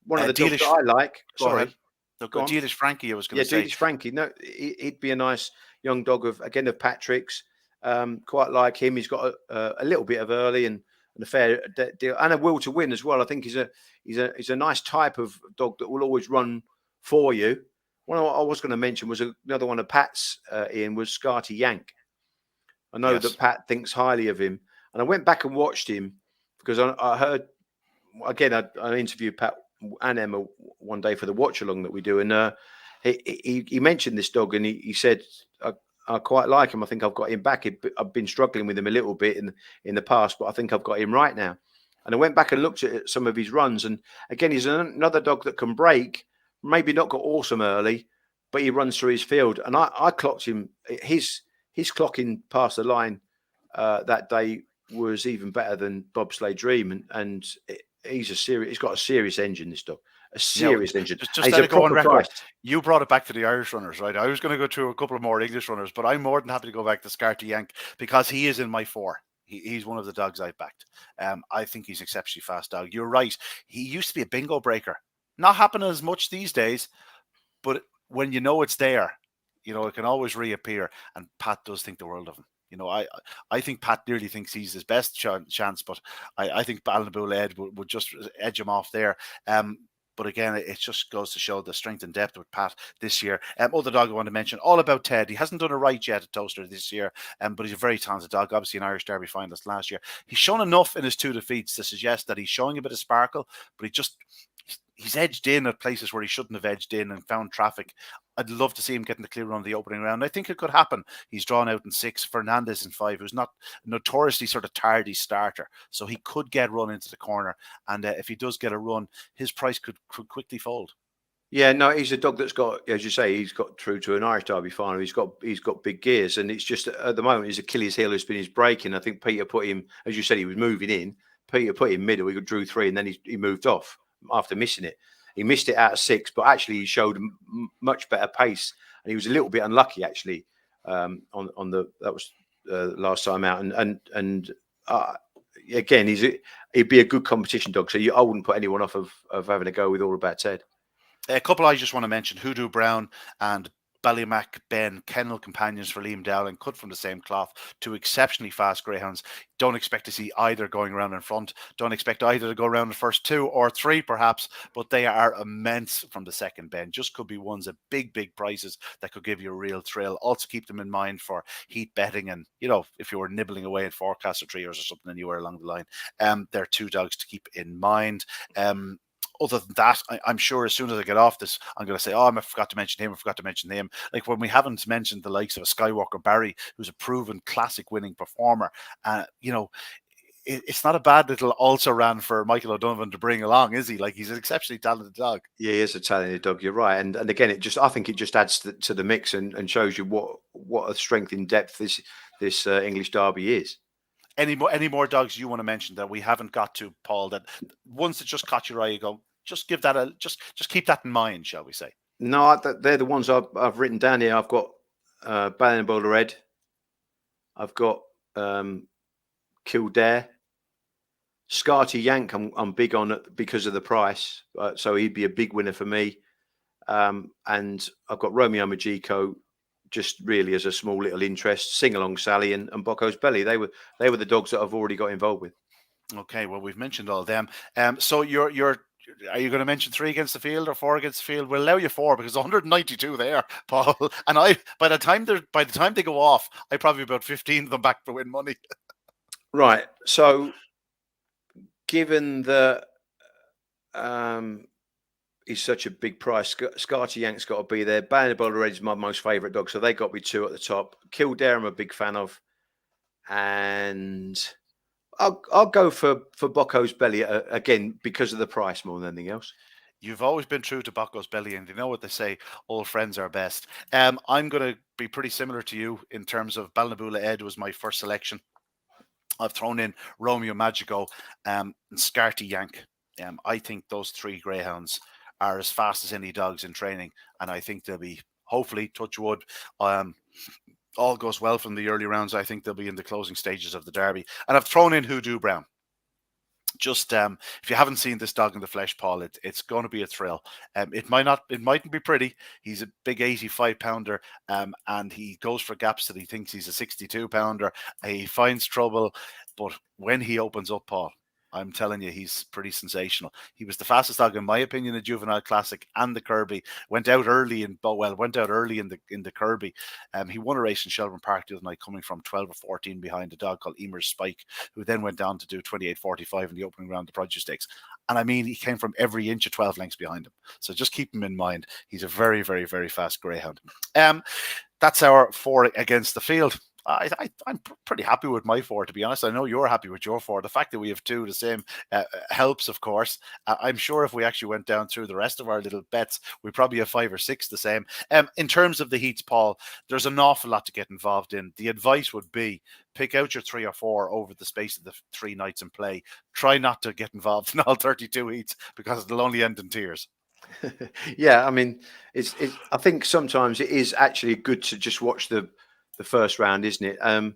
One of the dogs that I like. Sorry. Dealish Frankie, I was going to say. Yeah, Dealish Frankie. No, he'd be a nice young dog of Patrick's. Quite like him. He's got a little bit of early and a fair deal and a will to win as well. I think he's a nice type of dog that will always run for you. One I was going to mention was another one of Pat's, Ian, was Scarty Yank. I know that Pat thinks highly of him, and I went back and watched him because I heard again. I interviewed Pat and Emma one day for the watch along that we do, and he mentioned this dog, and he said, I quite like him. I think I've got him back. I've been struggling with him a little bit in the past, but I think I've got him right now. And I went back and looked at some of his runs, and again, he's another dog that can break. Maybe not got awesome early, but he runs through his field. And I clocked him. His clocking past the line that day was even better than Bobsleigh Dream, and he's got a serious engine. This dog. A serious engine. Just let it go on record. You brought it back to the Irish runners, right? I was going to go to a couple of more English runners, but I'm more than happy to go back to Scarty Yank because he is in my 4. He's one of the dogs I've backed. I think he's exceptionally fast dog. You're right. He used to be a bingo breaker. Not happening as much these days, but when you know it's there, it can always reappear. And Pat does think the world of him. I think Pat nearly thinks he's his best chance, but I think Ballinaboo Ed would just edge him off there. But again, it just goes to show the strength and depth with Pat this year. Other dog I want to mention, all about Ted. He hasn't done it right yet at Toaster this year, but he's a very talented dog. Obviously, an Irish Derby finalist last year. He's shown enough in his 2 defeats to suggest that he's showing a bit of sparkle, but he's edged in at places where he shouldn't have edged in and found traffic. I'd love to see him getting the clear run of the opening round. I think it could happen. He's drawn out in 6, Fernandez in 5, who's not notoriously sort of tardy starter. So he could get run into the corner. And if he does get a run, his price could quickly fold. Yeah, no, he's a dog that's got, as you say, he's got through to an Irish Derby final. He's got big gears, and it's just at the moment his Achilles heel has been his braking. I think Peter put him, as you said, he was moving in. Peter put him middle. He drew 3, and then he moved off after missing it. He missed it out of 6, but actually he showed much better pace, and he was a little bit unlucky actually that was last time out. And again, he'd be a good competition dog. So I wouldn't put anyone off of having a go with All About Ted. A couple I just want to mention: Hoodoo Brown and Ballymac Ben, kennel companions for Liam Dowling, cut from the same cloth, 2 exceptionally fast greyhounds. Don't expect to see either going around in front. Don't expect either to go around the first 2 or 3 perhaps, but they are immense from the second bend. Just could be ones at big prices that could give you a real thrill. Also keep them in mind for heat betting, and if you were nibbling away at forecaster trios or something anywhere along the line. They're 2 dogs to keep in mind. Other than that, I'm sure as soon as I get off this, I'm going to say, I forgot to mention him. Like when we haven't mentioned the likes of a Skywalker Barry, who's a proven classic winning performer. It's not a bad little also ran for Michael O'Donovan to bring along, is he? Like, he's an exceptionally talented dog. Yeah, he is a talented dog. You're right. And again, I think it just adds to the mix and shows you what a strength in depth this English Derby is. Any more dogs you want to mention that we haven't got to, Paul? That ones that just caught your eye, you go, just give that just keep that in mind, shall we say? No, they're the ones I've written down here. I've got Ballinaboo Red, I've got Kildare. Scarty Yank, I'm big on it because of the price, so he'd be a big winner for me. And I've got Romeo Majiko, just really as a small little interest. Sing Along Sally and Bocco's Belly. They were the dogs that I've already got involved with. Okay, well, we've mentioned all them. So you're are you going to mention 3 against the field or 4 against the field? We'll allow you 4 because 192 there, Paul. And by the time they go off, I probably about 15 of them back to win money. Right. So, given that he's such a big price, Scarty Yank's got to be there. Bannable Red is my most favourite dog, so they got to be 2 at the top. Kildare, I'm a big fan of, and I'll go for Bocco's Belly again because of the price more than anything else. You've always been true to Bocco's Belly, and you know what they say: old friends are best. I'm going to be pretty similar to you in terms of Balnabula Ed was my first selection. I've thrown in Romeo Magico and Scarty Yank. I think those 3 greyhounds are as fast as any dogs in training, and I think they'll be, hopefully, touch wood, all goes well from the early rounds. I think they'll be in the closing stages of the Derby. And I've thrown in Hoodoo Brown. Just if you haven't seen this dog in the flesh, Paul, it's going to be a thrill. It mightn't be pretty. He's a big 85-pounder, and he goes for gaps that he thinks he's a 62-pounder. He finds trouble, but when he opens up, Paul, I'm telling you, he's pretty sensational. He was the fastest dog, in my opinion, in Juvenile Classic and the Kirby. Went out early in the Kirby. He won a race in Shelburne Park the other night, coming from 12 or 14 behind a dog called Emer's Spike, who then went down to do 28.45 in the opening round of the Produce Stakes. And I mean, he came from every inch of 12 lengths behind him. So just keep him in mind. He's a very, very, very fast greyhound. That's our 4 against the field. I'm pretty happy with my 4, to be honest. I know you're happy with your 4. The fact that we have 2 the same helps, of course. I'm sure if we actually went down through the rest of our little bets, we probably have 5 or 6 the same. In terms of the heats, Paul, there's an awful lot to get involved in. The advice would be pick out your 3 or 4 over the space of the 3 nights and play. Try not to get involved in all 32 heats because it'll only end in tears. Yeah, I mean, I think sometimes it is actually good to just watch the first round, isn't it? And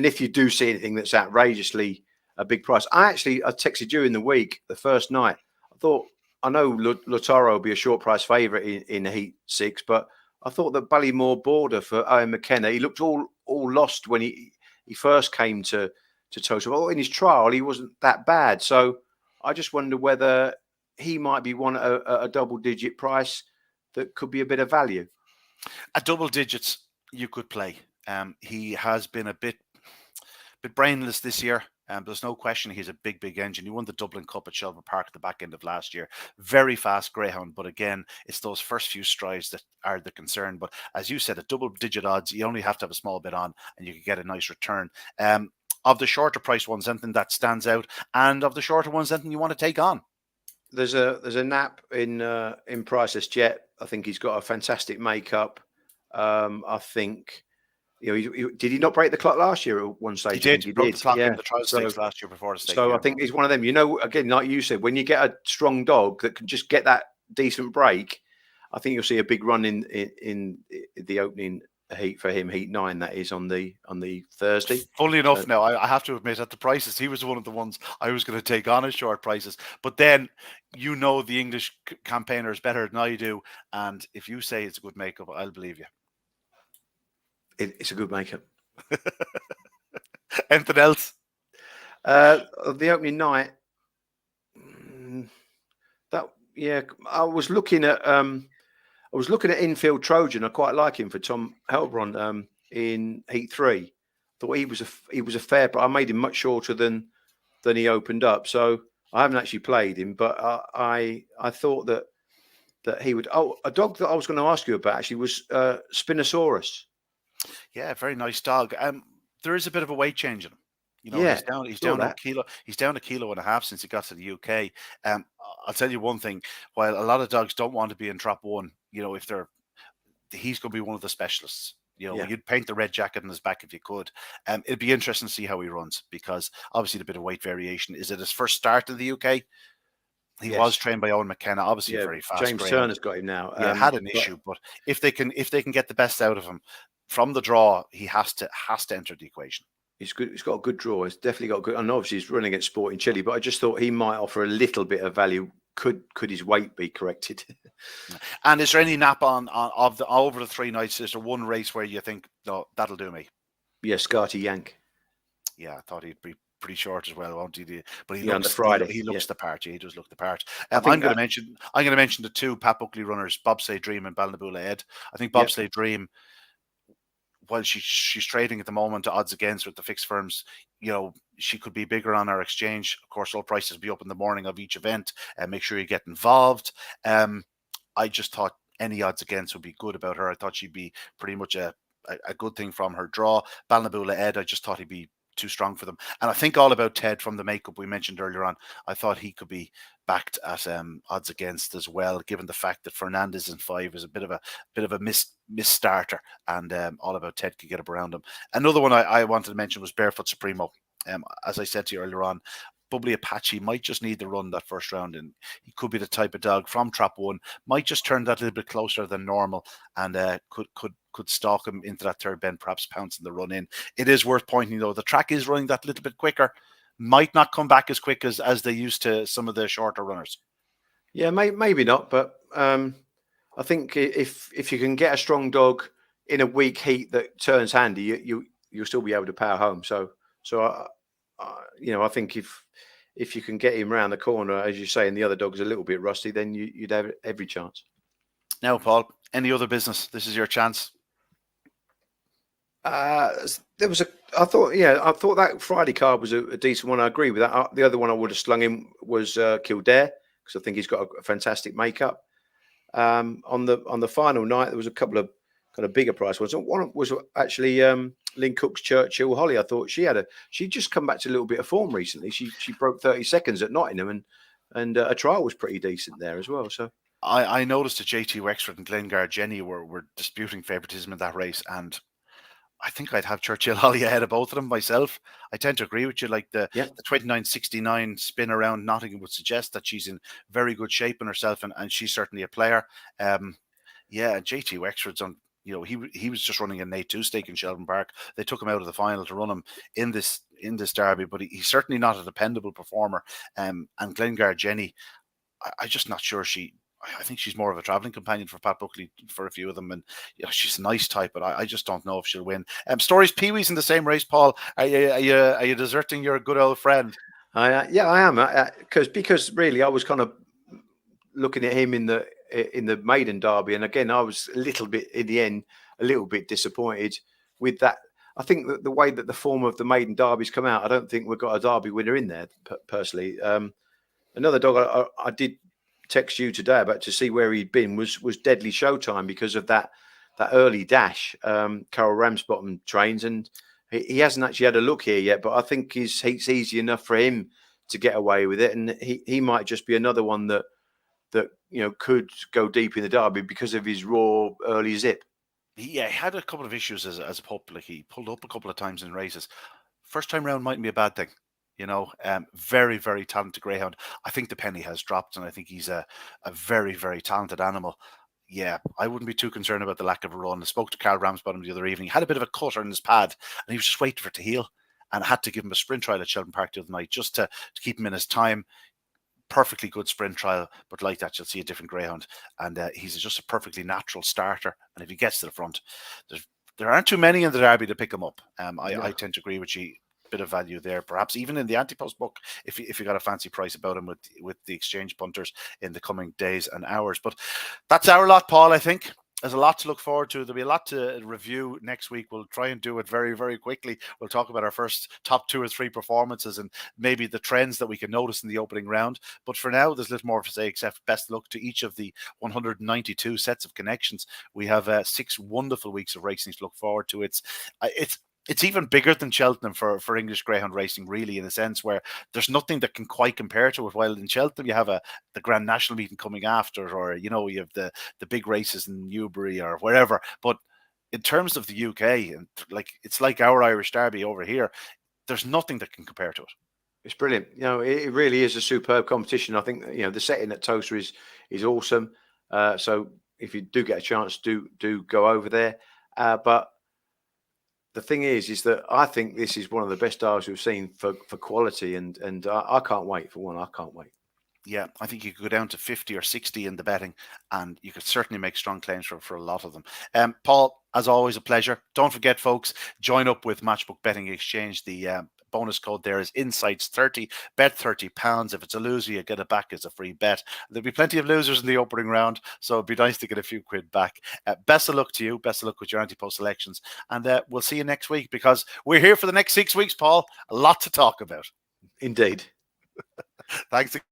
if you do see anything that's outrageously a big price, I texted you in the week, the first night. I know Lotaro will be a short price favourite in Heat 6, but I thought that Ballymore Border for Owen McKenna, he looked all lost when he first came to Total. Well, in his trial, he wasn't that bad. So I just wonder whether he might be one at a double-digit price that could be a bit of value. At double digits, you could play. He has been a bit brainless this year. There's no question he's a big engine. He won the Dublin Cup at Shelburne Park at the back end of last year. Very fast greyhound, but again, it's those first few strides that are the concern. But as you said, at double-digit odds, you only have to have a small bit on, and you can get a nice return. Of the shorter price ones, anything that stands out, and of the shorter ones, anything you want to take on? There's a nap in Priceless Jet. I think he's got a fantastic makeup. I think, did he not break the clock last year at one stage? He broke the clock in the trial stakes last year before the stake. So I think he's one of them. Again, like you said, when you get a strong dog that can just get that decent break, I think you'll see a big run in the opening heat for him, heat 9. That is on the Thursday. Funnily enough, now I have to admit, at the prices, he was one of the ones I was going to take on at short prices. But then, the English campaigners better than I do, and if you say it's a good makeup, I'll believe you. It's a good makeup. Anything else? The opening night. I was looking at Infield Trojan. I quite like him for Tom Helbron in Heat 3. Thought he was a fair, but I made him much shorter than he opened up. So I haven't actually played him, but I thought that he would. Oh, a dog that I was going to ask you about actually was Spinosaurus. Yeah, very nice dog. There is a bit of a weight change in him. He's down a kilo. He's down 1.5 kilos since he got to the UK. I'll tell you one thing. While a lot of dogs don't want to be in Trap 1, he's going to be one of the specialists. You'd paint the red jacket on his back if you could. It'd be interesting to see how he runs, because obviously the bit of weight variation. Is it his first start in the UK? He was trained by Owen McKenna, obviously very fast. James Turner's got him now. Had an issue, but if they can get the best out of him, from the draw, he has to enter the equation. He's good. He's got a good draw. He's definitely got good. And obviously, he's running at Sporting Chile. But I just thought he might offer a little bit of value. Could his weight be corrected? And is there any nap on over the 3 nights? Is there one race where you think, no, that'll do me? Yeah, Scarty Yank. Yeah, I thought he'd be pretty short as well, won't he? But he looks on the Friday. He looks the part. Yeah, he does look the part. I'm going to mention the 2 Pat Buckley runners, Bobsleigh Dream and Ballinabula Ed. I think Bobsleigh Dream, while she's trading at the moment to odds against with the fixed firms, she could be bigger on our exchange. Of course, all prices will be up in the morning of each event, and make sure you get involved. I just thought any odds against would be good about her. I thought she'd be pretty much a good thing from her draw. Ballinabula Ed, I just thought he'd be too strong for them. And I think all about Ted from the makeup we mentioned earlier on. I thought he could be backed at odds against as well, given the fact that Fernandez in 5 is a bit of a miss-starter, and all about Ted could get up around him. Another one I wanted to mention was Barefoot Supremo. As I said to you earlier on, Bubbly Apache might just need the run that first round, and he could be the type of dog from trap 1, might just turn that a little bit closer than normal, and could stalk him into that third bend, perhaps pouncing the run in. It is worth pointing, though, the track is running that little bit quicker, might not come back as quick as they used to some of the shorter runners. Yeah, maybe not, but I think if you can get a strong dog in a weak heat that turns handy, you'll still be able to power home. So I think if you can get him round the corner, as you say, and the other dog's a little bit rusty, then you'd have every chance. Now, Paul, any other business? This is your chance. I thought that Friday card was a decent one. I agree with that. The other one I would have slung in was Kildare, because I think he's got a fantastic makeup. On the final night, there was a couple of kind of bigger price ones. One was actually Lynn Cook's Churchill Holly. I thought she'd just come back to a little bit of form recently. She broke 30 seconds at Nottingham, and a trial was pretty decent there as well. So I noticed that JT Wexford and Glengar Jenny were disputing favouritism in that race, and I think I'd have Churchill Holly ahead of both of them myself. I tend to agree with you. Like the 29.69 spin around Nottingham would suggest that she's in very good shape in herself, and she's certainly a player. JT Wexford's on. He was just running an A2 stake in Sheldon Park. They took him out of the final to run him in this derby, but he's certainly not a dependable performer. And Glengar Jenny, I'm just not sure I think she's more of a travelling companion for Pat Buckley for a few of them, and she's a nice type, but I just don't know if she'll win. Stories Pee-wee's in the same race, Paul. Are you deserting your good old friend? I am, because really I was kind of looking at him in the maiden derby, and again I was a little bit disappointed with that. I think that the way that the form of the maiden derby's come out, I don't think we've got a derby winner in there personally. Another dog I did text you today about to see where he'd been was Deadly Showtime, because of that early dash. Carol Ramsbottom trains, and he hasn't actually had a look here yet, but I think his heat's easy enough for him to get away with it, and he might just be another one that could go deep in the derby because of his raw early zip. He had a couple of issues as a pup. Like, he pulled up a couple of times in races. First time round mightn't be a bad thing. Very, very talented greyhound. I think the penny has dropped, and I think he's a very, very talented animal. Yeah, I wouldn't be too concerned about the lack of a run. I spoke to Carl Ramsbottom the other evening. He had a bit of a cutter in his pad, and he was just waiting for it to heal. And I had to give him a sprint trial at Sheldon Park the other night just to keep him in his time. Perfectly good sprint trial, but like that, you'll see a different greyhound. And he's just a perfectly natural starter. And if he gets to the front, there aren't too many in the derby to pick him up. I tend to agree with you. Bit of value there, perhaps even in the ante-post book, if you got a fancy price about him with the exchange punters in the coming days and hours. But that's our lot, Paul. I think there's a lot to look forward to. There'll be a lot to review next week. We'll try and do it very, very quickly. We'll talk about our first top 2 or 3 performances and maybe the trends that we can notice in the opening round. But for now, there's little more to say except best luck to each of the 192 sets of connections. We have 6 wonderful weeks of racing to look forward to. It's even bigger than Cheltenham for English Greyhound racing, really, in a sense where there's nothing that can quite compare to it. While in Cheltenham you have the Grand National meeting coming after, or you have the big races in Newbury or wherever. But in terms of the UK, and it's like our Irish Derby over here, there's nothing that can compare to it. It's brilliant. It really is a superb competition. I think the setting at Toaster is awesome. So if you do get a chance, do go over there. But the thing is that I think this is one of the best dials we've seen for quality, and I can't wait for one. I can't wait. Yeah, I think you could go down to 50 or 60 in the betting, and you could certainly make strong claims for a lot of them. Paul, as always, a pleasure. Don't forget, folks, join up with Matchbook Betting Exchange. The bonus code there is Insights30. Bet £30. If it's a loser, you get it back as a free bet. There'll be plenty of losers in the opening round, so it'd be nice to get a few quid back. Best of luck to you. Best of luck with your ante-post selections. And we'll see you next week, because we're here for the next 6 weeks, Paul. A lot to talk about. Indeed. Thanks again.